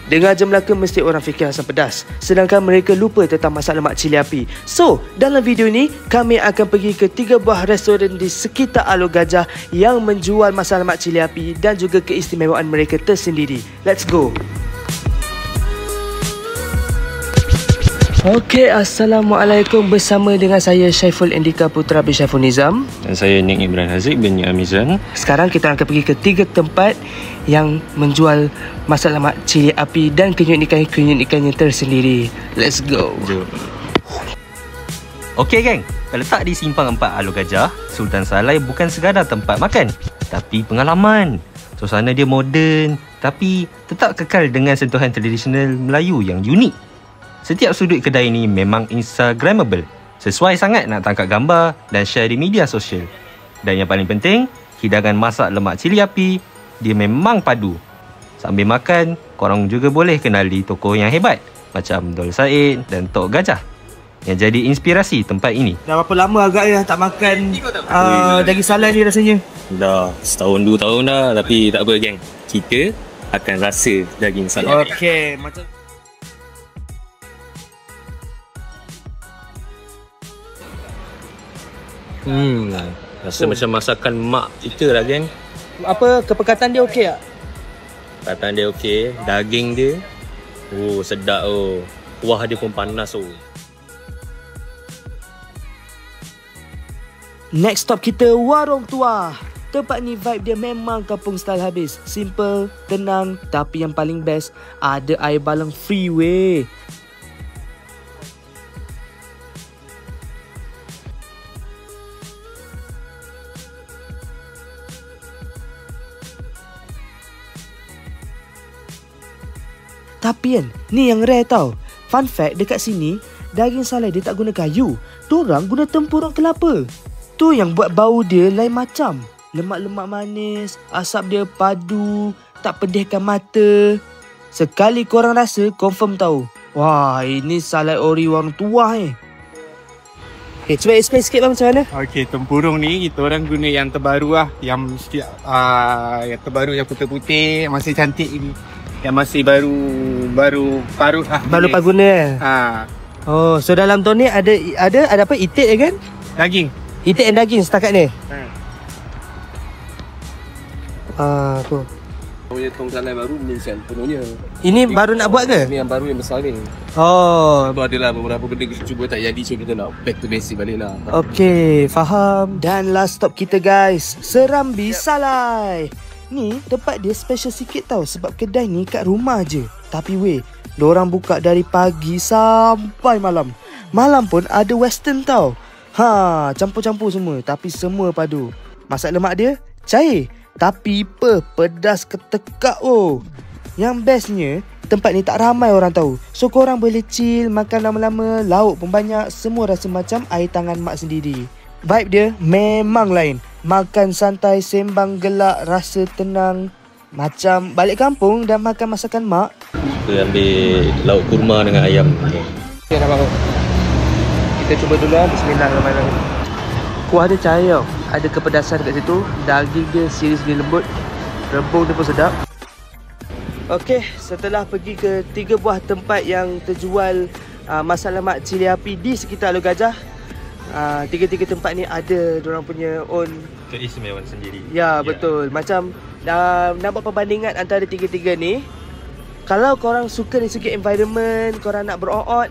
Dengar je Melaka mesti orang fikir asam pedas, sedangkan mereka lupa tentang masak lemak cili api. So, dalam video ni kami akan pergi ke 3 buah restoran di sekitar Alor Gajah yang menjual masak lemak cili api dan juga keistimewaan mereka tersendiri. Let's go. Okey, Assalamualaikum, bersama dengan saya Syaiful Endika Putra bin Syaiful Nizam. Dan saya Nik Imran Haziq bin Amizan. Sekarang kita akan pergi ke 3 tempat yang menjual masak lemak cili api dan keunikan-keunikannya tersendiri. Let's go. Okey geng, terletak di Simpang 4 Alor Gajah, Sultan Salai bukan sekadar tempat makan, tapi pengalaman. Suasana dia moden, tapi tetap kekal dengan sentuhan tradisional Melayu yang unik. Setiap sudut kedai ini memang Instagramable. Sesuai sangat nak tangkap gambar dan share di media sosial. Dan yang paling penting, hidangan masak lemak cili api, dia memang padu. Sambil makan, korang juga boleh kenali tokoh yang hebat macam Dol Said dan Tok Gajah yang jadi inspirasi tempat ini. Dah berapa lama agaknya tak makan daging salai ni rasanya? Dah setahun 2 tahun dah, tapi tak apa geng. Kita akan rasa daging salai. Okey, macam Rasa macam masakan mak kita lah geng. apa, kepekatan dia okey tak? Katan dia okey, daging dia sedap kuah dia pun panas Next stop kita Warung Tua. Tempat ni vibe dia memang kampung style habis. Simple, tenang, tapi yang paling best ada air balang free weh. Tapi kan, ni yang rare tau. Fun fact, dekat sini, daging salai dia tak guna kayu. Diorang guna tempurung kelapa. Tu yang buat bau dia lain macam. Lemak-lemak manis, asap dia padu, tak pedihkan mata. Sekali korang rasa, confirm tahu. Wah, ini salai ori Warung Tua ni. Cuba explain sikit bang macam mana? Okey, tempurung ni kita orang guna yang terbaru lah. Yang yang terbaru, yang putih-putih, masih cantik ini. Yang masih baru parut lah. Baru guna. Oh, so dalam tu ni ada apa? Itik kan? Daging. Itik dan daging setakat ni. Tu. Punya tong salai baru ni sel penuhnya. Ini baru nak buat ke? Ini yang baru yang besar ni. Oh, Sebab adalah beberapa benda kita cuba tak jadi, so kita nak back to basic balik lah. okey, faham. Dan last stop kita guys, Serambi Salai. Ni tempat dia special sikit tau, sebab kedai ni kat rumah je. Tapi weh, diorang buka dari pagi sampai malam. Malam pun ada western tau. Campur-campur semua, tapi semua padu. Masak lemak dia cair, tapi pedas ketekak Yang bestnya, tempat ni tak ramai orang tahu. So korang boleh chill, makan lama-lama, lauk pun banyak. Semua rasa macam air tangan mak sendiri. Vibe dia memang lain. Makan santai, sembang gelak, rasa tenang. Macam balik kampung dan makan masakan mak. Kita ambil lauk kurma dengan ayam. Okay, dah bangun. Kita cuba dulu lah. Bismillahirrahmanirrahim. Kuah dia cair tau. Ada kepedasan kat situ. Daging dia series dia lembut. Rebung dia pun sedap. Okey, setelah pergi ke 3 buah tempat yang terjual masak lemak cili api di sekitar Alor Gajah, 3 tempat ni ada diorang punya own Keistimewaan sendiri. Ya, betul. Macam nak buat perbandingan antara 3 ni. Kalau korang suka dari segi environment, korang nak beroot,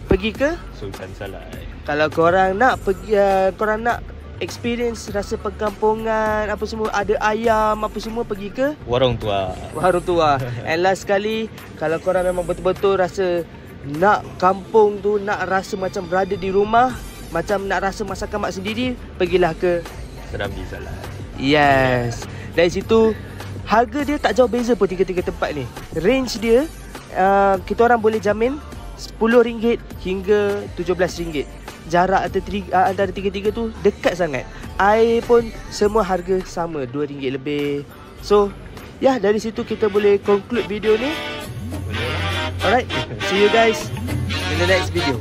pergi ke Sultan Salai. Kalau korang nak pergi, korang nak experience rasa perkampungan, apa semua, ada ayam, apa semua, pergi ke Warung Tua. Warung Tua. And last sekali, kalau korang memang betul-betul rasa nak kampung tu, nak rasa macam berada di rumah, macam nak rasa masakan mak sendiri, pergilah ke Serambi Salai. Yes. Dari situ, harga dia tak jauh beza pun 3 tempat ni. Range dia, kita orang boleh jamin RM10 hingga RM17. Jarak antara 3 tu dekat sangat. Air pun semua harga sama, RM2 lebih. So, dari situ kita boleh conclude video ni. Alright, see you guys in the next video.